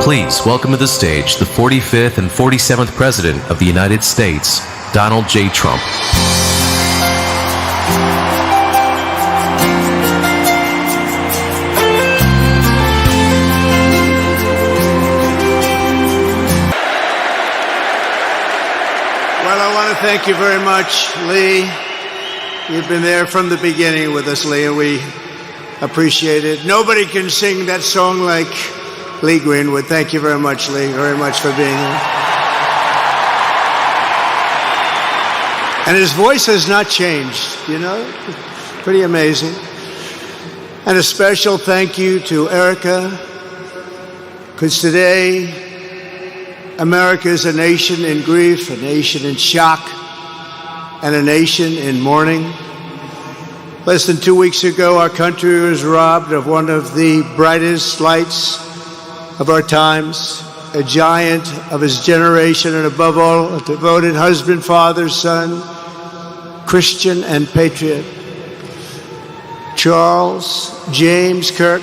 Please welcome to the stage the 45th and 47th President of the United States, Donald J. Trump. Well, I want to thank you very much, Lee. You've been there from the beginning with us, Lee, and we appreciate it. Nobody can sing that song like Lee Greenwood. Thank you very much, Lee, very much for being here. And his voice has not changed, you know? Pretty amazing. And a special thank you to Erica, because today America is a nation in grief, a nation in shock, and a nation in mourning. Less than 2 weeks ago, our country was robbed of one of the brightest lights of our times, a giant of his generation, and above all, a devoted husband, father, son, Christian, and patriot. Charles James Kirk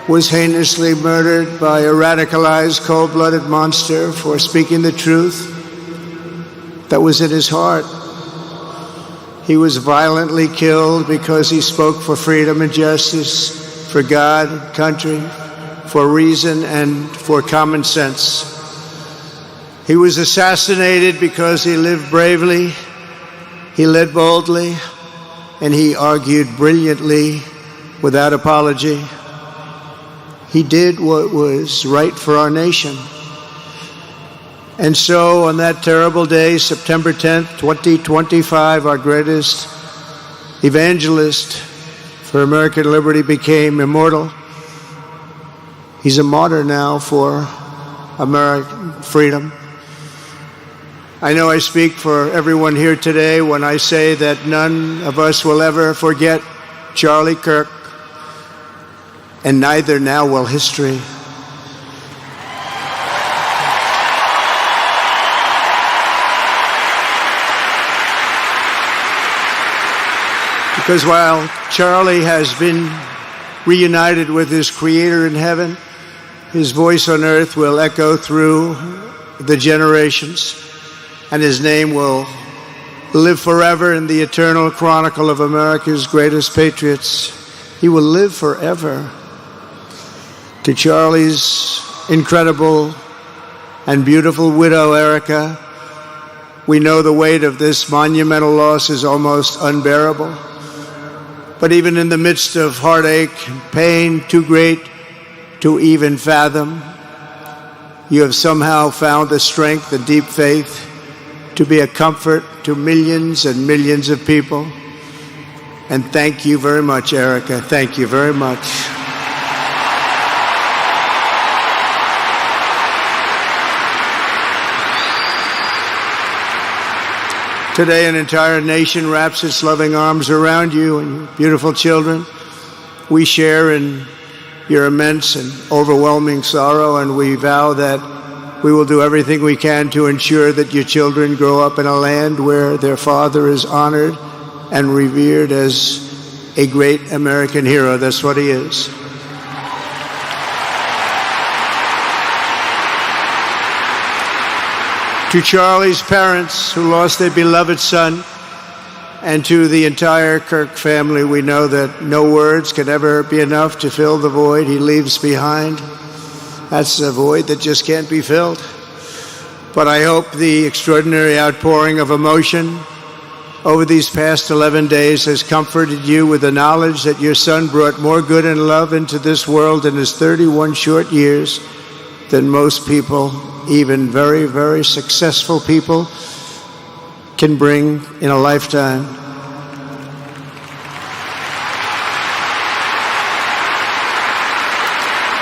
was heinously murdered by a radicalized, cold-blooded monster for speaking the truth that was in his heart. He was violently killed because he spoke for freedom and justice, for God, country, for reason, and for common sense. He was assassinated because he lived bravely, he led boldly, and he argued brilliantly without apology. He did what was right for our nation. And so on that terrible day, September 10th, 2025, our greatest evangelist for American liberty became immortal. He's a martyr now for American freedom. I know I speak for everyone here today when I say that none of us will ever forget Charlie Kirk, and neither now will history. Because while Charlie has been reunited with his Creator in heaven, his voice on earth will echo through the generations, and his name will live forever in the eternal chronicle of America's greatest patriots. He will live forever. To Charlie's incredible and beautiful widow, Erica, we know the weight of this monumental loss is almost unbearable. But even in the midst of heartache and pain too great to even fathom, you have somehow found the strength and deep faith to be a comfort to millions and millions of people. And thank you very much, Erica. Thank you very much. Today, an entire nation wraps its loving arms around you and your beautiful children. We share in your immense and overwhelming sorrow, and we vow that we will do everything we can to ensure that your children grow up in a land where their father is honored and revered as a great American hero. That's what he is. To Charlie's parents who lost their beloved son, and to the entire Kirk family, we know that no words can ever be enough to fill the void he leaves behind. That's a void that just can't be filled. But I hope the extraordinary outpouring of emotion over these past 11 days has comforted you with the knowledge that your son brought more good and love into this world in his 31 short years than most people, even very, very successful people, can bring in a lifetime.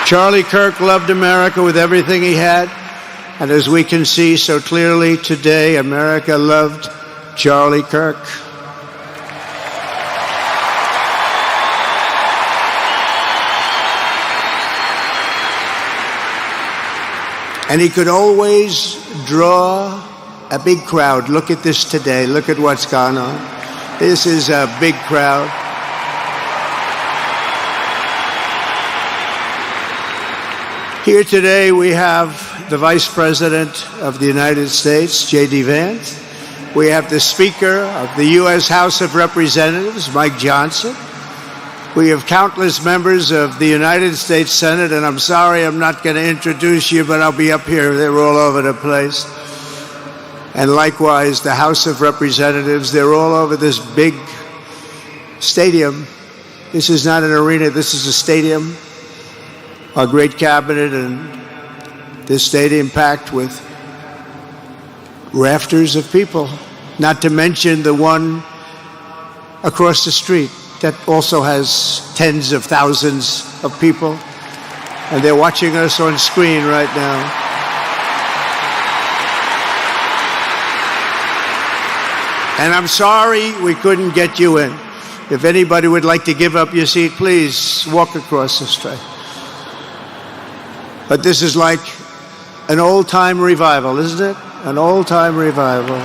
Charlie Kirk loved America with everything he had, and as we can see so clearly today, America loved Charlie Kirk. And he could always draw a big crowd. Look at this today. Look at what's gone on. This is a big crowd. Here today we have the Vice President of the United States, J.D. Vance. We have the Speaker of the U.S. House of Representatives, Mike Johnson. We have countless members of the United States Senate, and I'm sorry I'm not going to introduce you, but I'll be up here. They're all over the place. And likewise, the House of Representatives, they're all over this big stadium. This is not an arena, this is a stadium. Our great cabinet and this stadium packed with rafters of people, not to mention the one across the street that also has tens of thousands of people, and they're watching us on screen right now. And I'm sorry we couldn't get you in. If anybody would like to give up your seat, please walk across the street. But this is like an old-time revival, isn't it? An old-time revival.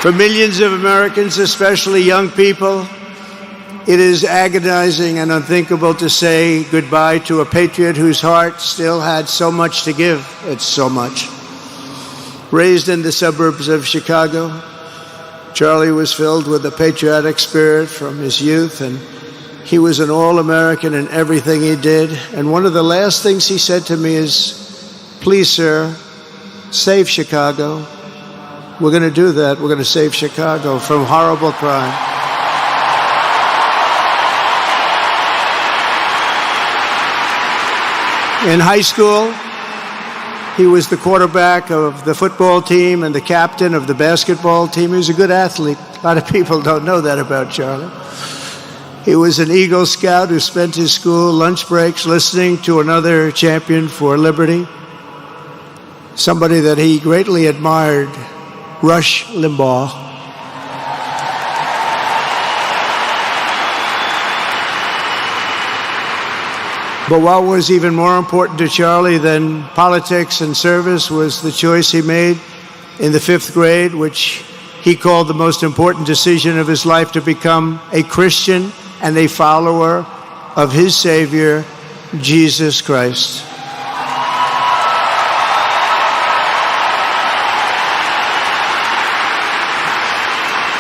For millions of Americans, especially young people, it is agonizing and unthinkable to say goodbye to a patriot whose heart still had so much to give. It's so much. Raised in the suburbs of Chicago, Charlie was filled with a patriotic spirit from his youth, and he was an all-American in everything he did. And one of the last things he said to me is, "Please, sir, save Chicago." We're going to do that. We're going to save Chicago from horrible crime. In high school, he was the quarterback of the football team and the captain of the basketball team. He was a good athlete. A lot of people don't know that about Charlie. He was an Eagle Scout who spent his school lunch breaks listening to another champion for liberty, somebody that he greatly admired, Rush Limbaugh. But what was even more important to Charlie than politics and service was the choice he made in the 5th grade, which he called the most important decision of his life, to become a Christian and a follower of his Savior, Jesus Christ.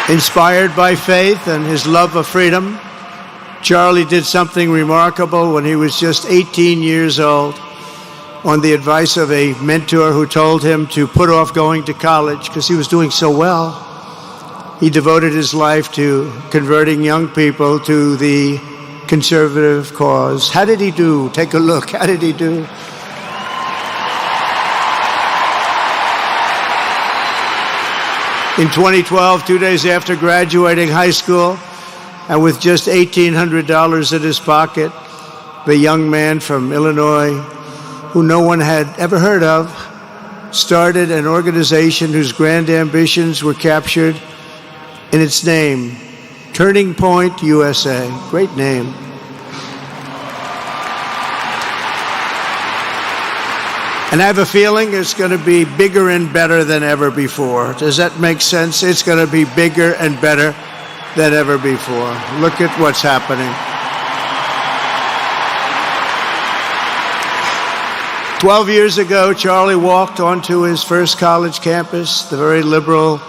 Inspired by faith and his love of freedom, Charlie did something remarkable when he was just 18 years old. On the advice of a mentor who told him to put off going to college because he was doing so well, he devoted his life to converting young people to the conservative cause. How did he do? Take a look. How did he do? In 2012, 2 days after graduating high school, and with just $1,800 in his pocket, the young man from Illinois, who no one had ever heard of, started an organization whose grand ambitions were captured in its name, Turning Point USA. Great name. And I have a feeling it's going to be bigger and better than ever before. Does that make sense? It's going to be bigger and better than ever before. Look at what's happening. 12 years ago, Charlie walked onto his first college campus, the very liberal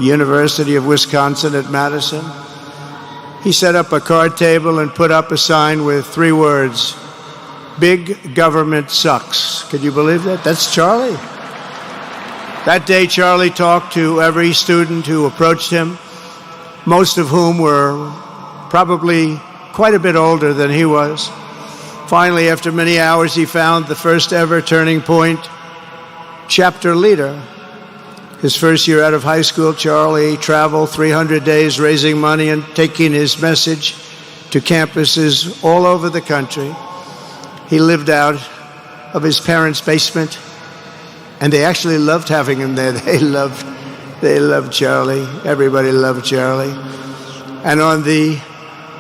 University of Wisconsin at Madison. He set up a card table and put up a sign with 3 words: "Big government sucks." Could you believe that? That's Charlie. That day, Charlie talked to every student who approached him, most of whom were probably quite a bit older than he was. Finally, after many hours, he found the first ever Turning Point chapter leader. His first year out of high school, Charlie traveled 300 days raising money and taking his message to campuses all over the country. He lived out of his parents' basement, and they actually loved having him there. They loved Charlie. Everybody loved Charlie. And on the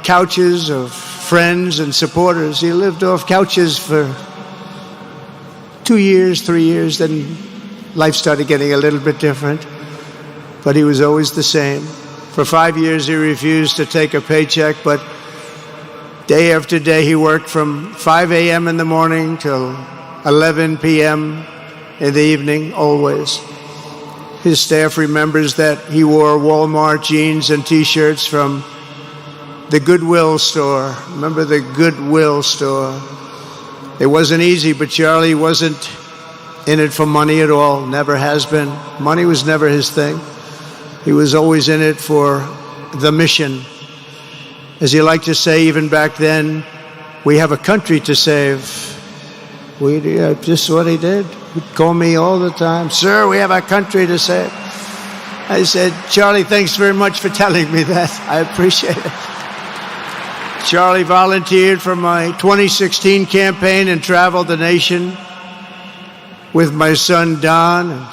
couches of friends and supporters, he lived off couches for 2 years, 3 years, then life started getting a little bit different, but he was always the same. For 5 years, he refused to take a paycheck, but Day after day, he worked from 5 a.m. in the morning till 11 p.m. in the evening, always. His staff remembers that he wore Walmart jeans and T-shirts from the Goodwill store. Remember the Goodwill store? It wasn't easy, but Charlie wasn't in it for money at all, never has been. Money was never his thing. He was always in it for the mission. As he liked to say even back then, we have a country to save. Just what he did. He'd call me all the time, sir, we have a country to save. I said, Charlie, thanks very much for telling me that. I appreciate it. Charlie volunteered for my 2016 campaign and traveled the nation with my son Don and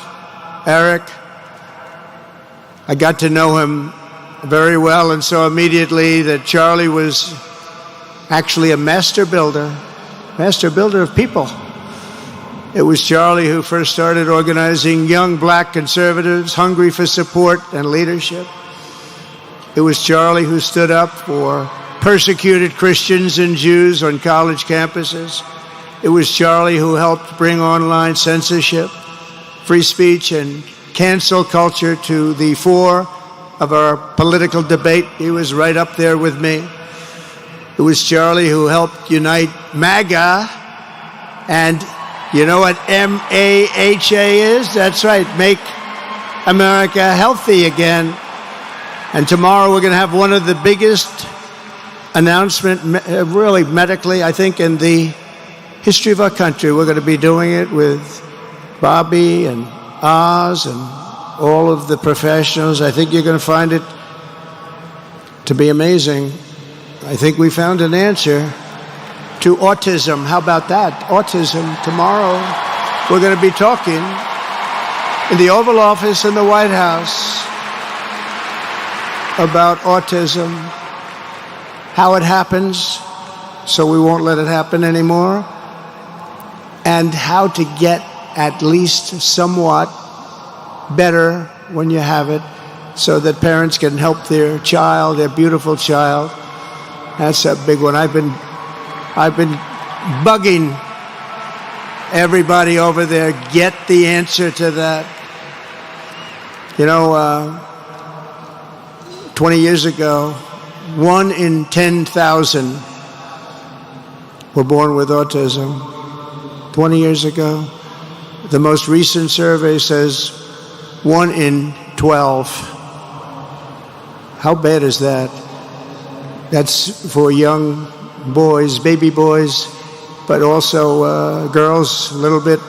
Eric. I got to know him very well and saw immediately that Charlie was actually a master builder of people. It was Charlie who first started organizing young black conservatives hungry for support and leadership. It was Charlie who stood up for persecuted Christians and Jews on college campuses. It was Charlie who helped bring online censorship, free speech, and cancel culture to the fore of our political debate. He was right up there with me. It was Charlie who helped unite MAGA, and you know what MAHA is? That's right, Make America Healthy Again. And tomorrow we're going to have one of the biggest announcements, really medically, I think, in the history of our country. We're going to be doing it with Bobby and Oz and all of the professionals. I think you're going to find it to be amazing. I think we found an answer to autism. How about that? Autism. Tomorrow we're going to be talking in the Oval Office in the White House about autism, how it happens, so we won't let it happen anymore, and how to get at least somewhat better when you have it, so that parents can help their child, their beautiful child. That's a big one. I've been bugging everybody over there, get the answer to that. You know, 20 years ago, 1 in 10,000 were born with autism. 20 years ago. The most recent survey says 1 in 12. How bad is that? That's for young boys, baby boys, but also girls a little bit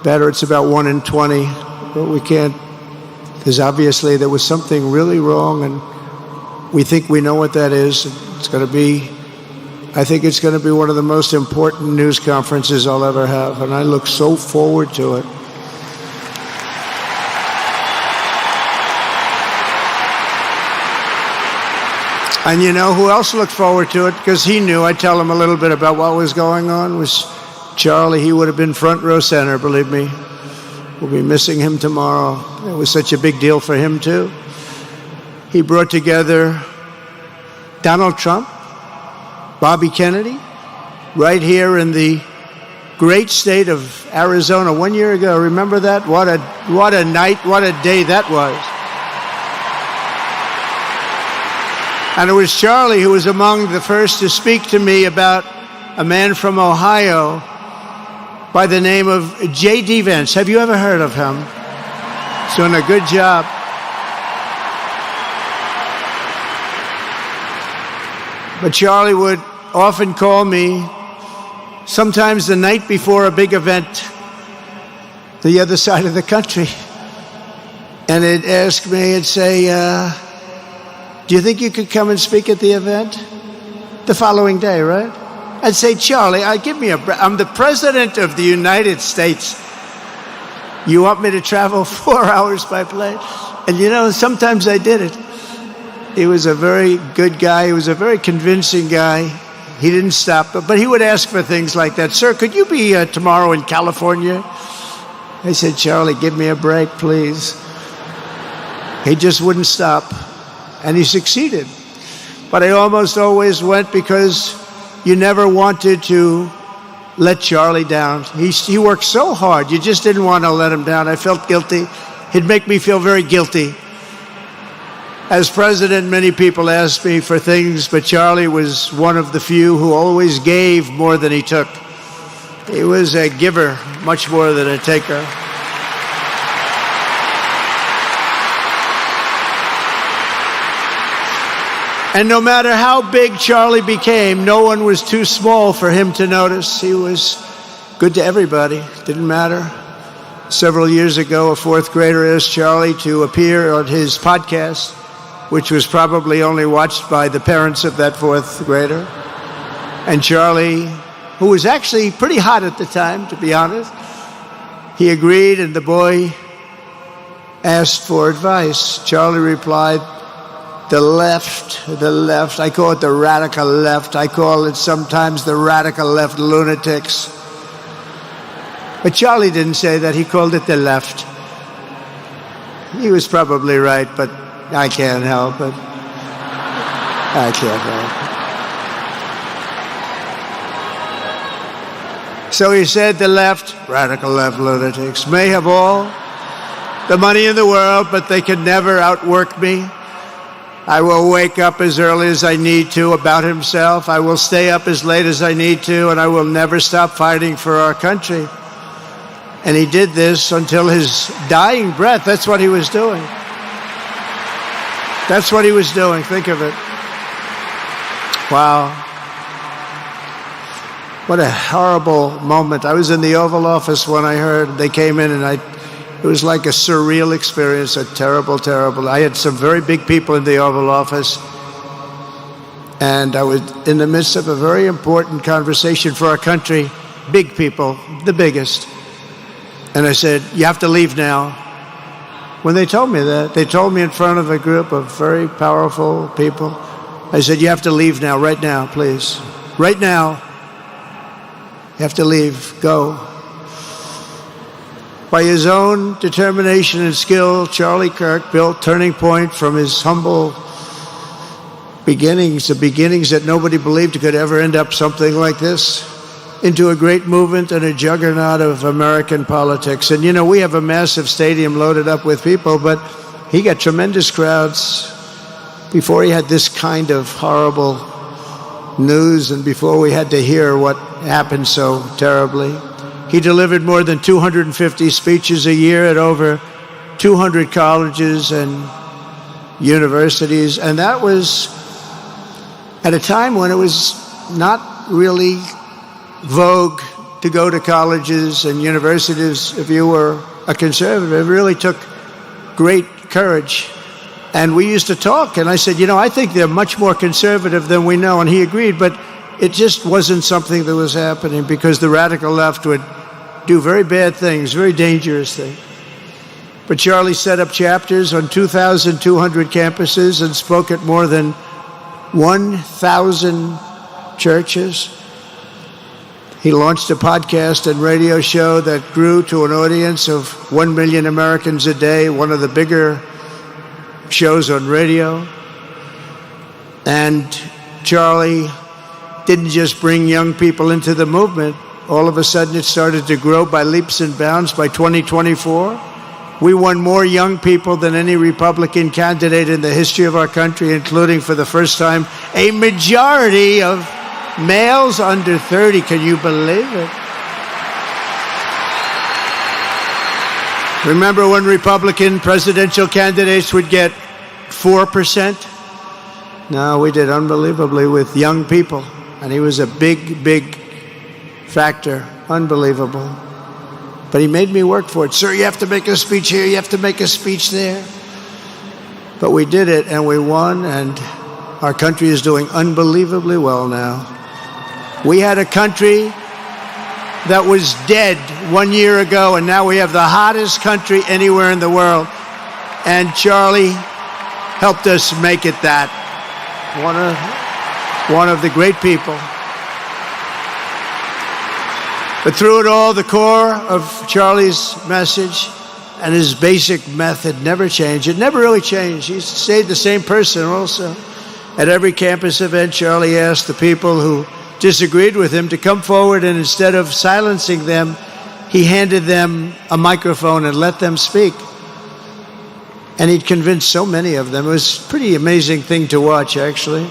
better. It's about 1 in 20. But we can't, because obviously there was something really wrong, and we think we know what that is. It's going to be, I think it's going to be one of the most important news conferences I'll ever have, and I look so forward to it. And you know who else looked forward to it? Because he knew. I tell him a little bit about what was going on. Was Charlie. He would have been front row center, believe me. We'll be missing him tomorrow. It was such a big deal for him, too. He brought together Donald Trump, Bobby Kennedy, right here in the great state of Arizona 1 year ago. Remember that? What a night, what a day that was. And it was Charlie who was among the first to speak to me about a man from Ohio by the name of J.D. Vance. Have you ever heard of him? He's doing a good job. But Charlie would often call me, sometimes the night before a big event, the other side of the country. And he'd ask me, he'd say, do you think you could come and speak at the event? The following day, right? I'd say, Charlie, give me I'm the President of the United States. You want me to travel 4 hours by plane? And you know, sometimes I did it. He was a very good guy. He was a very convincing guy. He didn't stop, but he would ask for things like that. Sir, could you be tomorrow in California? I said, Charlie, give me a break, please. He just wouldn't stop. And he succeeded. But I almost always went because you never wanted to let Charlie down. He worked so hard. You just didn't want to let him down. I felt guilty. He'd make me feel very guilty. As president, many people asked me for things, but Charlie was one of the few who always gave more than he took. He was a giver, much more than a taker. And no matter how big Charlie became, no one was too small for him to notice. He was good to everybody. Didn't matter. Several years ago, a fourth grader asked Charlie to appear on his podcast, which was probably only watched by the parents of that fourth grader. And Charlie, who was actually pretty hot at the time, to be honest, he agreed, and the boy asked for advice. Charlie replied, the left, I call it the radical left. I call it sometimes the radical left lunatics. But Charlie didn't say that. He called it the left. He was probably right, but I can't help it. I can't help it. So he said the left, radical left lunatics, may have all the money in the world, but they can never outwork me. I will wake up as early as I need to, about himself. I will stay up as late as I need to, and I will never stop fighting for our country. And he did this until his dying breath. That's what he was doing. That's what he was doing. Think of it. Wow. What a horrible moment. I was in the Oval Office when I heard they came in, and it was like a surreal experience, a terrible, terrible. I had some very big people in the Oval Office, and I was in the midst of a very important conversation for our country, big people, the biggest. And I said, you have to leave now. When they told me that, they told me in front of a group of very powerful people, I said, you have to leave now, right now, please. Right now, you have to leave, go. By his own determination and skill, Charlie Kirk built Turning Point from his humble beginnings, the beginnings that nobody believed could ever end up something like this, into a great movement and a juggernaut of American politics. And, you know, we have a massive stadium loaded up with people, but he got tremendous crowds before he had this kind of horrible news and before we had to hear what happened so terribly. He delivered more than 250 speeches a year at over 200 colleges and universities, and that was at a time when it was not really vogue to go to colleges and universities if you were a conservative. It really took great courage. And we used to talk, and I said, you know, I think they're much more conservative than we know, and he agreed, but it just wasn't something that was happening because the radical left would do very bad things, very dangerous things. But Charlie set up chapters on 2,200 campuses and spoke at more than 1,000 churches. He launched a podcast and radio show that grew to an audience of 1 million Americans a day, one of the bigger shows on radio. And Charlie didn't just bring young people into the movement. All of a sudden, it started to grow by leaps and bounds. By 2024, we won more young people than any Republican candidate in the history of our country, including, for the first time, a majority of males under 30. Can you believe it? Remember when Republican presidential candidates would get 4%? No, we did unbelievably with young people. And he was a big, big factor. Unbelievable. But he made me work for it. Sir, you have to make a speech here. You have to make a speech there. But we did it, and we won, and our country is doing unbelievably well now. We had a country that was dead 1 year ago, and now we have the hottest country anywhere in the world. And Charlie helped us make it that. One of the great people. But through it all, the core of Charlie's message and his basic method never changed. It never really changed. He stayed the same person also. At every campus event, Charlie asked the people who disagreed with him to come forward, and instead of silencing them, he handed them a microphone and let them speak. And he'd convinced so many of them. It was a pretty amazing thing to watch, actually.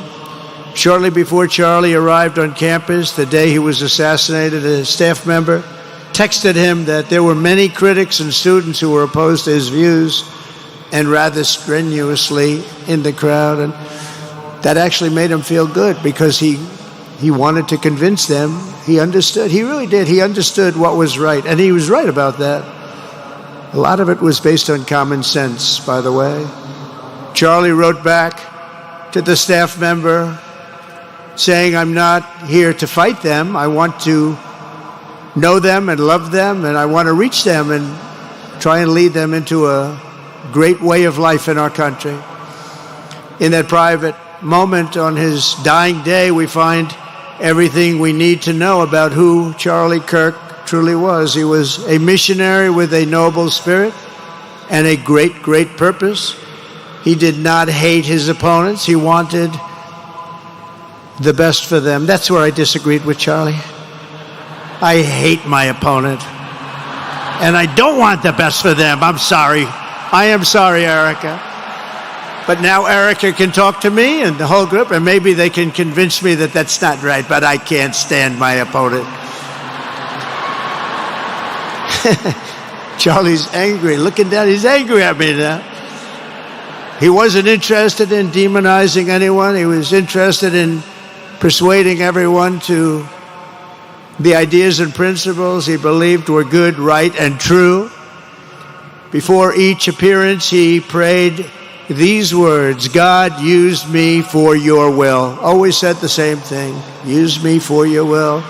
Shortly before Charlie arrived on campus, the day he was assassinated, a staff member texted him that there were many critics and students who were opposed to his views, and rather strenuously in the crowd. And that actually made him feel good, because he wanted to convince them. He understood. He really did. He understood what was right. And he was right about that. A lot of it was based on common sense, by the way. Charlie wrote back to the staff member saying, "I'm not here to fight them. I want to know them and love them, and I want to reach them and try and lead them into a great way of life in our country." In that private moment on his dying day, we find everything we need to know about who Charlie Kirk truly was. He was a missionary with a noble spirit and a great, great purpose. He did not hate his opponents. He wanted the best for them. That's where I disagreed with Charlie. I hate my opponent, and I don't want the best for them. I'm sorry. I am sorry, Erica. But now Erica can talk to me and the whole group, and maybe they can convince me that that's not right, but I can't stand my opponent. Charlie's angry. Looking down, he's angry at me now. He wasn't interested in demonizing anyone. He was interested in persuading everyone to the ideas and principles he believed were good, right, and true. Before each appearance, he prayed these words: "God, use me for your will." Always said the same thing: use me for your will.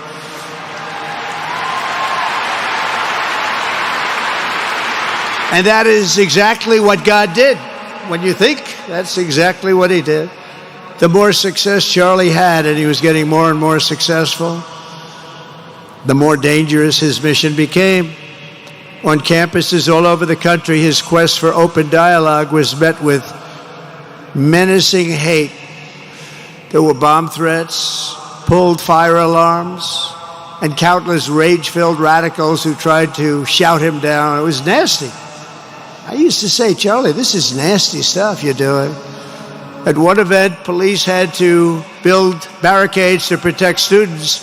And that is exactly what God did. When you think, that's exactly what he did. The more success Charlie had, and he was getting more and more successful, the more dangerous his mission became. On campuses all over the country, his quest for open dialogue was met with menacing hate. There were bomb threats, pulled fire alarms, and countless rage-filled radicals who tried to shout him down. It was nasty. I used to say, "Charlie, this is nasty stuff you're doing." At one event, police had to build barricades to protect students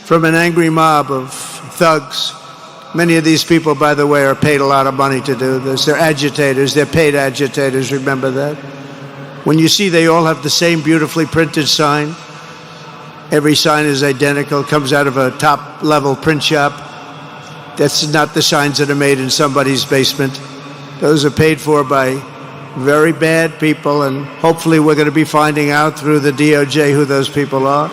from an angry mob of thugs. Many of these people, by the way, are paid a lot of money to do this. They're agitators. They're paid agitators. Remember that. When you see they all have the same beautifully printed sign, every sign is identical, comes out of a top-level print shop. That's not the signs that are made in somebody's basement. Those are paid for by very bad people, and hopefully we're going to be finding out through the DOJ who those people are.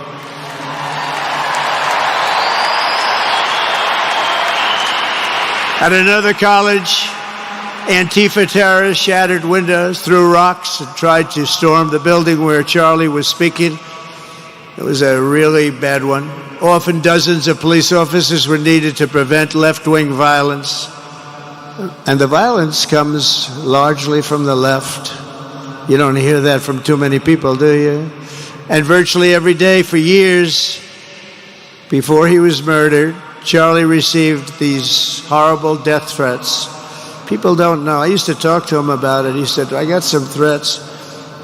At another college, Antifa terrorists shattered windows, threw rocks, and tried to storm the building where Charlie was speaking. It was a really bad one. Often dozens of police officers were needed to prevent left-wing violence. And the violence comes largely from the left. You don't hear that from too many people, do you? And virtually every day for years before he was murdered, Charlie received these horrible death threats. People don't know. I used to talk to him about it. He said, "I got some threats."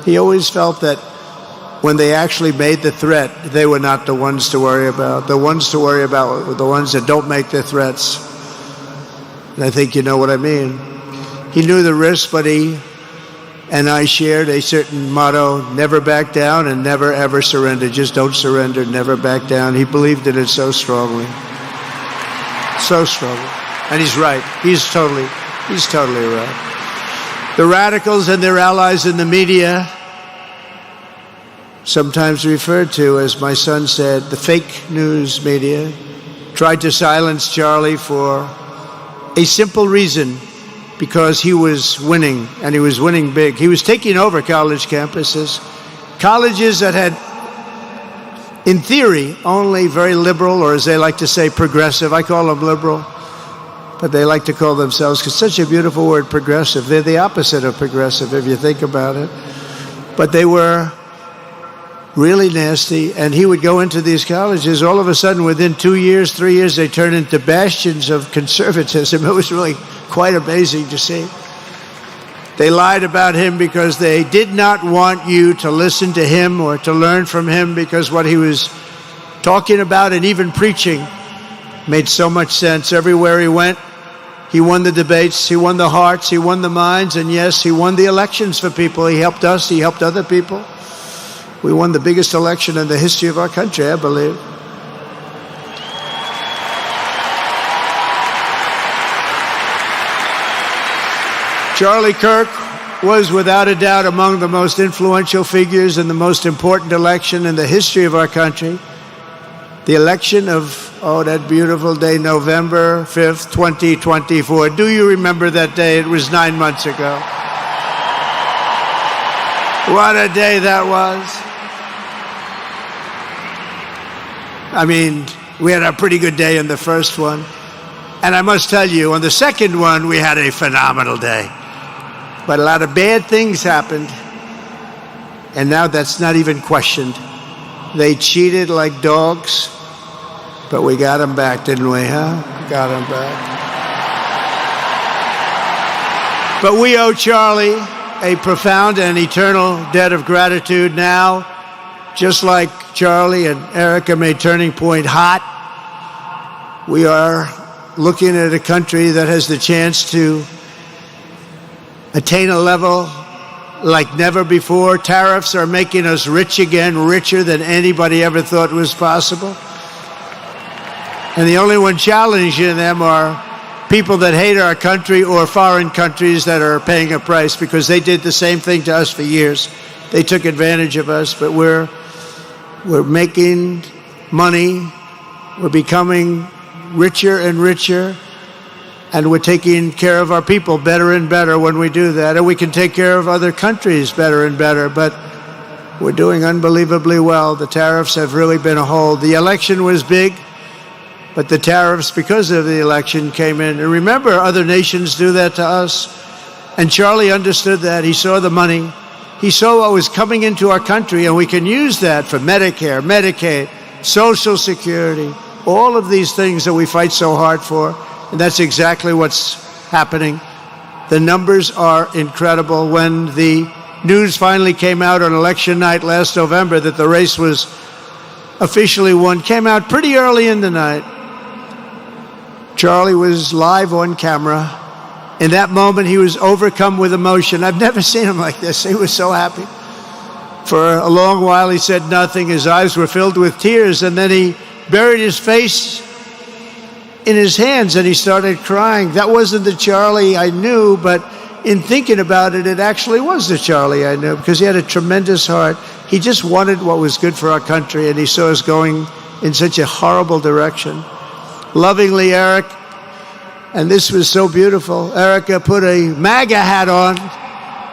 He always felt that when they actually made the threat, they were not the ones to worry about. The ones to worry about were the ones that don't make the threats. And I think you know what I mean. He knew the risk, but he and I shared a certain motto: never back down and never ever surrender. Just don't surrender, never back down. He believed in it so strongly. So strongly. And he's right. He's totally right. The radicals and their allies in the media, sometimes referred to, as my son said, the fake news media, tried to silence Charlie for a simple reason: because he was winning, and he was winning big. He was taking over college campuses, colleges that had, in theory, only very liberal, or as they like to say, progressive. I call them liberal, but they like to call themselves, because such a beautiful word, progressive. They're the opposite of progressive, if you think about it. But they were really nasty, and he would go into these colleges. All of a sudden, within 2 years, 3 years, they turned into bastions of conservatism. It was really quite amazing to see. They lied about him because they did not want you to listen to him or to learn from him, because what he was talking about and even preaching made so much sense. Everywhere he went, he won the debates, he won the hearts, he won the minds, and yes, he won the elections for people. He helped us, he helped other people. We won the biggest election in the history of our country, I believe. Charlie Kirk was without a doubt among the most influential figures in the most important election in the history of our country. The election of, that beautiful day, November 5th, 2024. Do you remember that day? It was 9 months ago. What a day that was. I mean, we had a pretty good day in the first one. And I must tell you, on the second one, we had a phenomenal day. But a lot of bad things happened. And now that's not even questioned. They cheated like dogs. But we got them back, didn't we, huh? Got them back. But we owe Charlie a profound and eternal debt of gratitude now. Just like Charlie and Erica made Turning Point hot, we are looking at a country that has the chance to attain a level like never before. Tariffs are making us rich again, richer than anybody ever thought was possible. And the only one challenging them are people that hate our country or foreign countries that are paying a price, because they did the same thing to us for years. They took advantage of us, but we're making money. We're becoming richer and richer. And we're taking care of our people better and better when we do that. And we can take care of other countries better and better. But we're doing unbelievably well. The tariffs have really been a hold. The election was big, but the tariffs, because of the election, came in. And remember, other nations do that to us. And Charlie understood that. He saw the money. He saw what was coming into our country, and we can use that for Medicare, Medicaid, Social Security, all of these things that we fight so hard for. And that's exactly what's happening. The numbers are incredible. When the news finally came out on election night last November that the race was officially won, came out pretty early in the night. Charlie was live on camera. In that moment, he was overcome with emotion. I've never seen him like this. He was so happy. For a long while, he said nothing. His eyes were filled with tears, and then he buried his face in his hands and he started crying. That wasn't the Charlie I knew, but in thinking about it, it actually was the Charlie I knew, because he had a tremendous heart. He just wanted what was good for our country, and he saw us going in such a horrible direction. Lovingly, Eric, and this was so beautiful, Erica put a MAGA hat on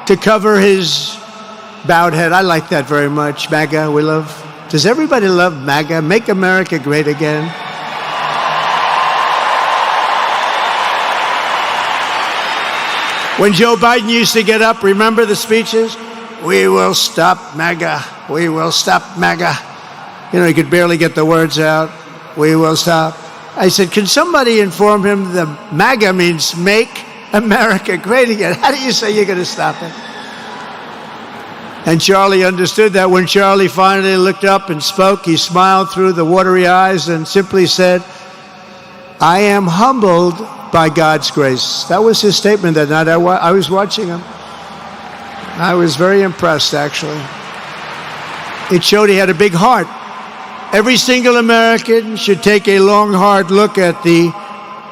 to cover his bowed head. I like that very much. MAGA, we love. Does everybody love MAGA? Make America great again. When Joe Biden used to get up, remember the speeches? We will stop MAGA. We will stop MAGA. You know, he could barely get the words out. We will stop. I said, can somebody inform him the MAGA means Make America Great Again? How do you say you're going to stop it? And Charlie understood that. When Charlie finally looked up and spoke, he smiled through the watery eyes and simply said, I am humbled by God's grace. That was his statement that night. I was watching him. I was very impressed, actually. It showed he had a big heart. Every single American should take a long, hard look at the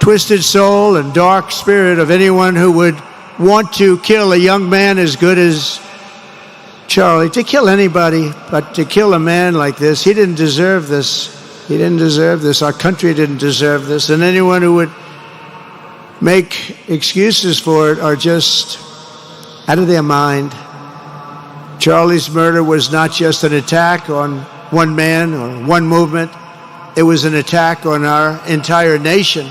twisted soul and dark spirit of anyone who would want to kill a young man as good as Charlie. To kill anybody, but to kill a man like this, he didn't deserve this. He didn't deserve this. Our country didn't deserve this. And anyone who would make excuses for it are just out of their mind. Charlie's murder was not just an attack on one man or one movement. It was an attack on our entire nation.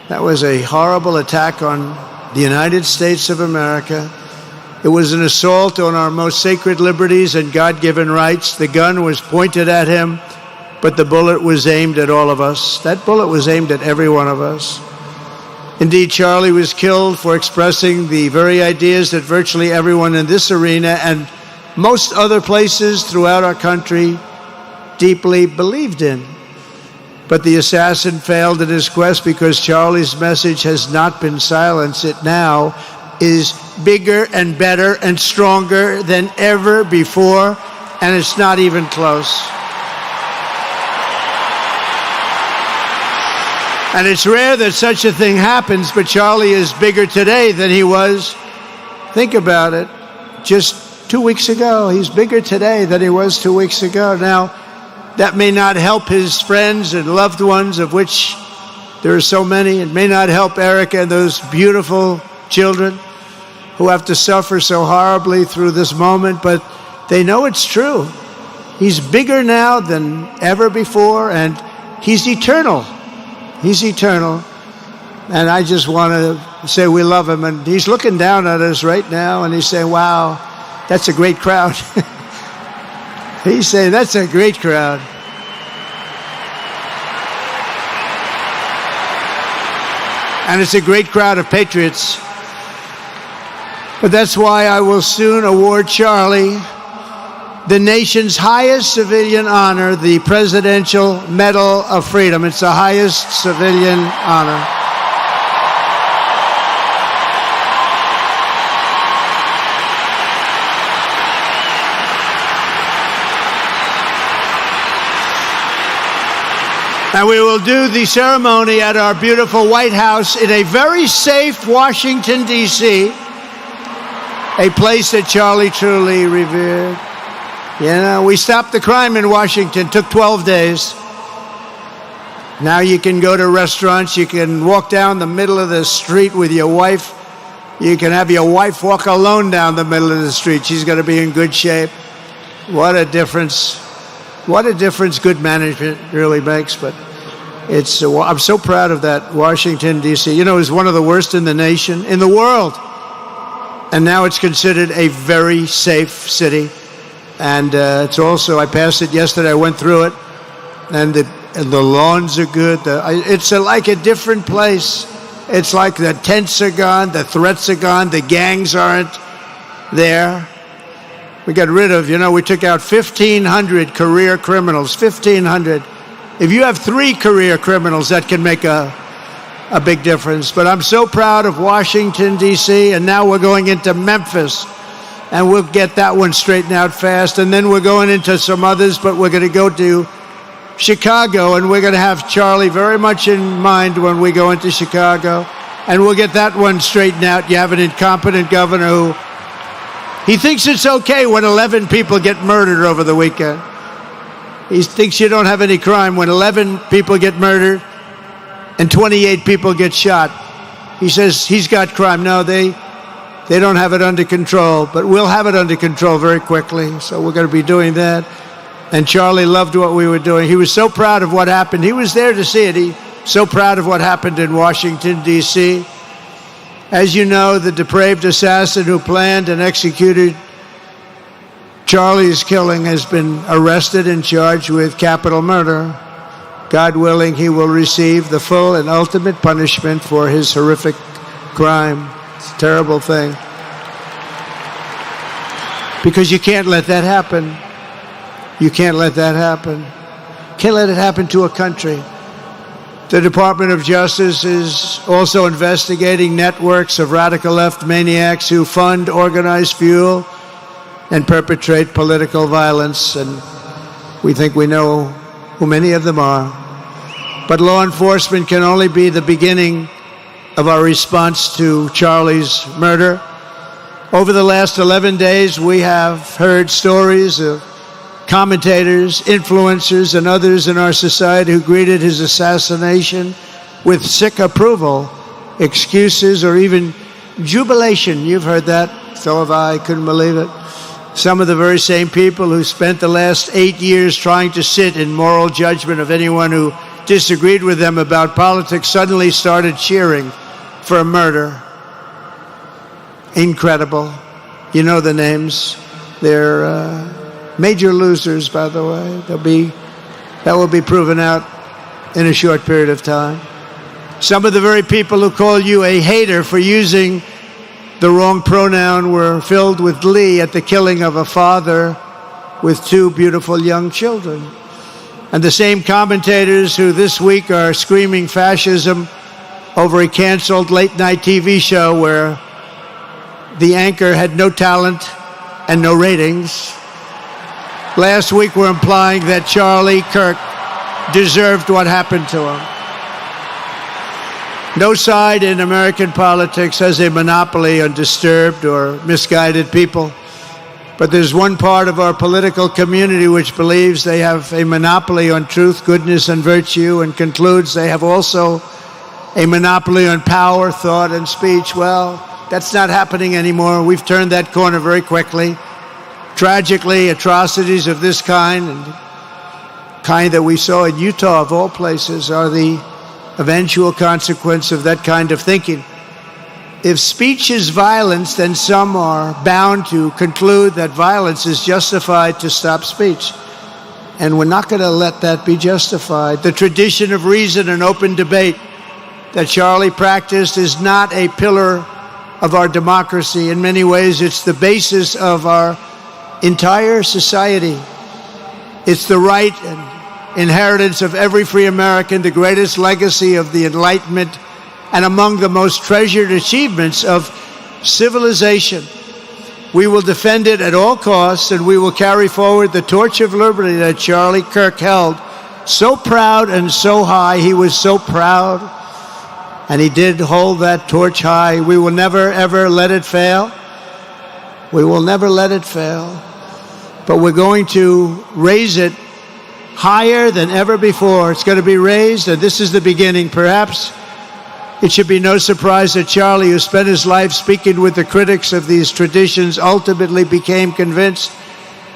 That was a horrible attack on the United States of America. It was an assault on our most sacred liberties and God-given rights. The gun was pointed at him, but the bullet was aimed at all of us. That bullet was aimed at every one of us. Indeed, Charlie was killed for expressing the very ideas that virtually everyone in this arena and most other places throughout our country deeply believed in. But the assassin failed in his quest because Charlie's message has not been silenced. It now is bigger and better and stronger than ever before, and it's not even close. And it's rare that such a thing happens, but Charlie is bigger today than he was, think about it, just 2 weeks ago. He's bigger today than he was 2 weeks ago. Now, that may not help his friends and loved ones, of which there are so many. It may not help Erica and those beautiful children who have to suffer so horribly through this moment, but they know it's true. He's bigger now than ever before, and he's eternal. He's eternal. And I just want to say we love him. And he's looking down at us right now, and he's saying, wow, that's a great crowd. He's saying, that's a great crowd. And it's a great crowd of patriots. But that's why I will soon award Charlie the nation's highest civilian honor, the Presidential Medal of Freedom. It's the highest civilian honor. And we will do the ceremony at our beautiful White House in a very safe Washington, D.C., a place that Charlie truly revered. You know, we stopped the crime in Washington. Took 12 days. Now you can go to restaurants. You can walk down the middle of the street with your wife. You can have your wife walk alone down the middle of the street. She's going to be in good shape. What a difference. What a difference good management really makes. But it's, I'm so proud of that Washington, D.C. You know, it was one of the worst in the nation, in the world. And now it's considered a very safe city. And it's also, I passed it yesterday, I went through it, and the lawns are good. It's like a different place. It's like the tents are gone, the threats are gone, the gangs aren't there. We got rid of, you know, we took out 1,500 career criminals, 1,500. If you have 3 career criminals, that can make a big difference. But I'm so proud of Washington, D.C., and now we're going into Memphis. And we'll get that one straightened out fast. And then we're going into some others, but we're going to go to Chicago, and we're going to have Charlie very much in mind when we go into Chicago. And we'll get that one straightened out. You have an incompetent governor who, he thinks it's okay when 11 people get murdered over the weekend. He thinks you don't have any crime when 11 people get murdered and 28 people get shot. He says he's got crime. No, they don't have it under control, but we'll have it under control very quickly. So we're going to be doing that. And Charlie loved what we were doing. He was so proud of what happened. He was there to see it. He's so proud of what happened in Washington, D.C. As you know, the depraved assassin who planned and executed Charlie's killing has been arrested and charged with capital murder. God willing, he will receive the full and ultimate punishment for his horrific crime. It's a terrible thing. Because you can't let that happen. You can't let that happen. Can't let it happen to a country. The Department of Justice is also investigating networks of radical left maniacs who fund, organize, fuel, and perpetrate political violence. And we think we know who many of them are. But law enforcement can only be the beginning of our response to Charlie's murder. Over the last 11 days, we have heard stories of commentators, influencers, and others in our society who greeted his assassination with sick approval, excuses, or even jubilation. You've heard that. So have I. Couldn't believe it. Some of the very same people who spent the last 8 years trying to sit in moral judgment of anyone who disagreed with them about politics suddenly started cheering for a murder. Incredible. You know the names. They're major losers, by the way. That will be proven out in a short period of time. Some of the very people who call you a hater for using the wrong pronoun were filled with glee at the killing of a father with 2 beautiful young children. And the same commentators who this week are screaming fascism over a canceled late-night TV show where the anchor had no talent and no ratings, last week were implying that Charlie Kirk deserved what happened to him. No side in American politics has a monopoly on disturbed or misguided people. But there's one part of our political community which believes they have a monopoly on truth, goodness, and virtue, and concludes they have also a monopoly on power, thought, and speech. Well, that's not happening anymore. We've turned that corner very quickly. Tragically, atrocities of this kind, and kind that we saw in Utah, of all places, are the eventual consequence of that kind of thinking. If speech is violence, then some are bound to conclude that violence is justified to stop speech. And we're not going to let that be justified. The tradition of reason and open debate that Charlie practiced is not a pillar of our democracy. In many ways, it's the basis of our entire society. It's the right and inheritance of every free American, the greatest legacy of the Enlightenment, and among the most treasured achievements of civilization. We will defend it at all costs, and we will carry forward the torch of liberty that Charlie Kirk held so proud and so high. He was so proud, and he did hold that torch high. We will never, ever let it fail. We will never let it fail. But we're going to raise it higher than ever before. It's going to be raised, and this is the beginning. Perhaps it should be no surprise that Charlie, who spent his life speaking with the critics of these traditions, ultimately became convinced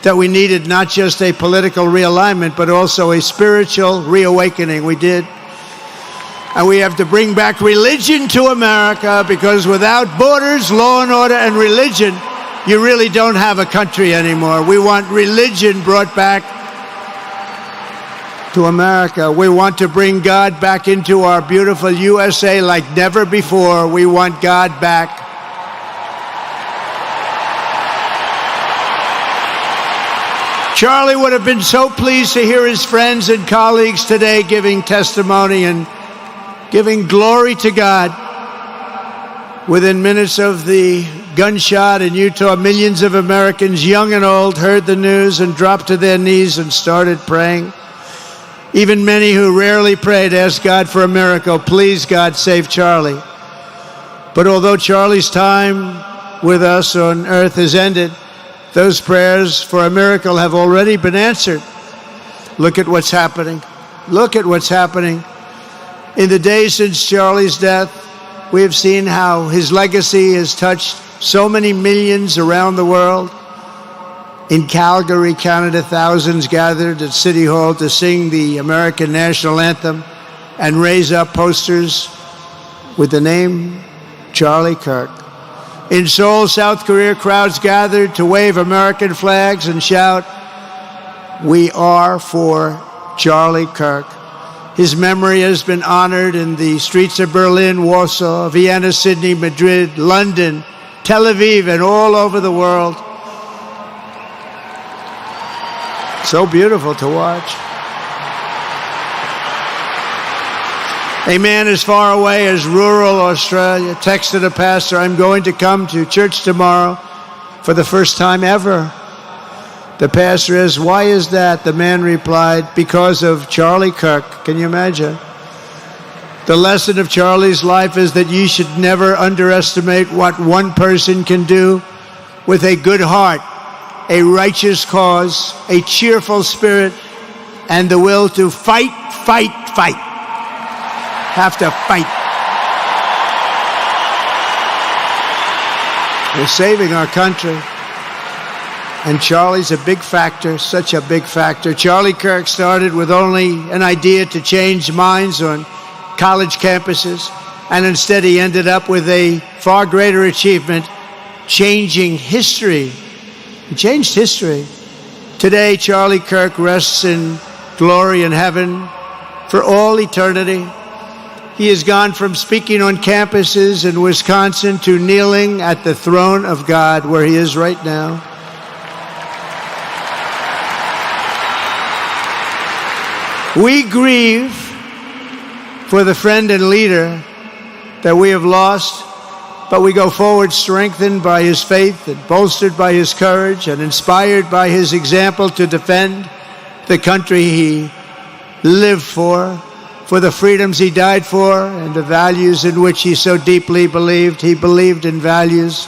that we needed not just a political realignment, but also a spiritual reawakening. We did. And we have to bring back religion to America, because without borders, law and order, and religion, you really don't have a country anymore. We want religion brought back to America. We want to bring God back into our beautiful USA like never before. We want God back. Charlie would have been so pleased to hear his friends and colleagues today giving testimony and giving glory to God. Within minutes of the gunshot in Utah, millions of Americans, young and old, heard the news and dropped to their knees and started praying. Even many who rarely prayed asked God for a miracle. Please, God, save Charlie. But although Charlie's time with us on earth has ended, those prayers for a miracle have already been answered. Look at what's happening. Look at what's happening. In the days since Charlie's death, we have seen how his legacy has touched so many millions around the world. In Calgary, Canada, thousands gathered at City Hall to sing the American national anthem and raise up posters with the name Charlie Kirk. In Seoul, South Korea, crowds gathered to wave American flags and shout, "We are for Charlie Kirk." His memory has been honored in the streets of Berlin, Warsaw, Vienna, Sydney, Madrid, London, Tel Aviv, and all over the world. So beautiful to watch. A man as far away as rural Australia texted a pastor, "I'm going to come to church tomorrow for the first time ever." The pastor asked, "Why is that?" The man replied, "Because of Charlie Kirk." Can you imagine? The lesson of Charlie's life is that you should never underestimate what one person can do with a good heart, a righteous cause, a cheerful spirit, and the will to fight, fight, fight. Have to fight. We're saving our country. And Charlie's a big factor, such a big factor. Charlie Kirk started with only an idea to change minds on college campuses, and instead he ended up with a far greater achievement, changing history. He changed history. Today, Charlie Kirk rests in glory in heaven for all eternity. He has gone from speaking on campuses in Wisconsin to kneeling at the throne of God, where he is right now. We grieve for the friend and leader that we have lost, but we go forward strengthened by his faith and bolstered by his courage and inspired by his example to defend the country he lived for the freedoms he died for, and the values in which he so deeply believed. He believed in values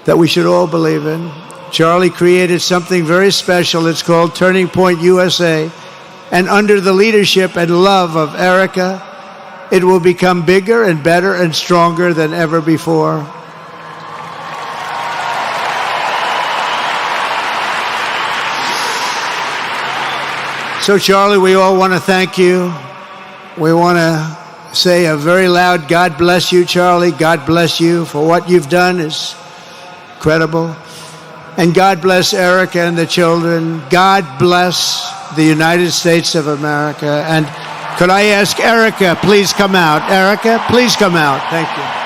that we should all believe in. Charlie created something very special. It's called Turning Point USA. And under the leadership and love of Erica, it will become bigger and better and stronger than ever before. So, Charlie, we all want to thank you. We want to say a very loud God bless you, Charlie. God bless you for what you've done is incredible. And God bless Erica and the children. God bless the United States of America. And could I ask Erica, please come out. Erica, please come out. Thank you.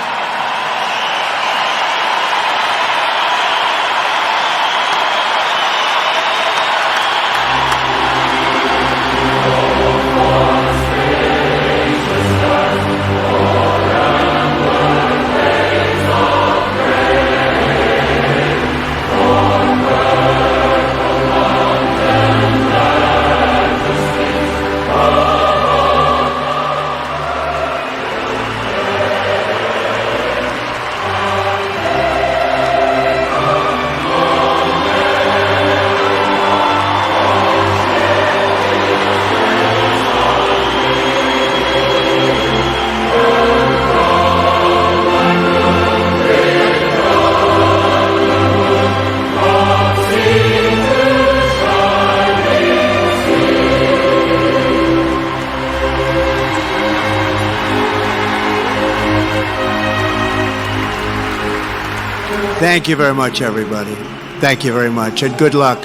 Thank you very much, everybody. Thank you very much, and good luck.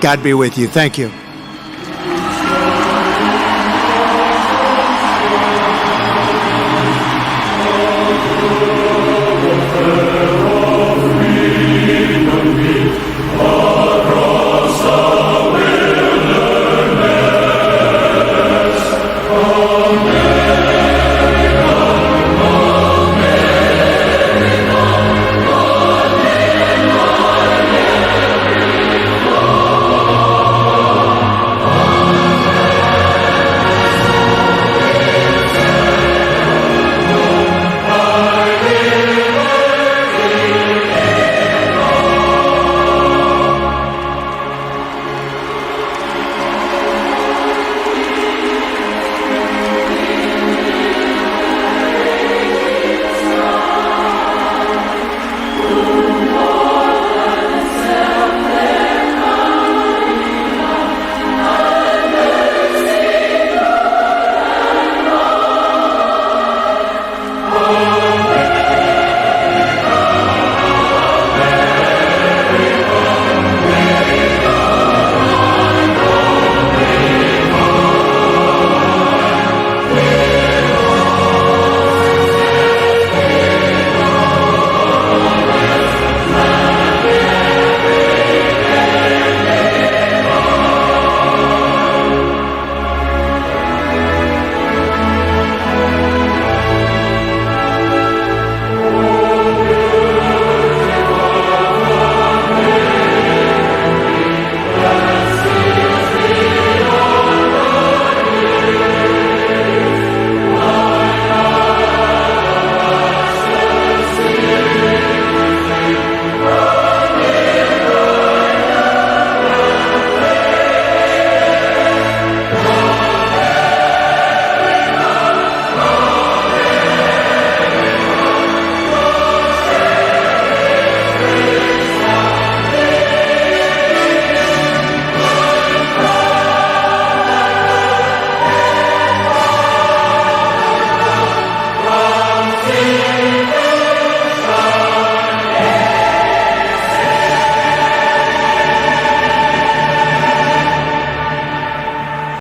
God be with you. Thank you.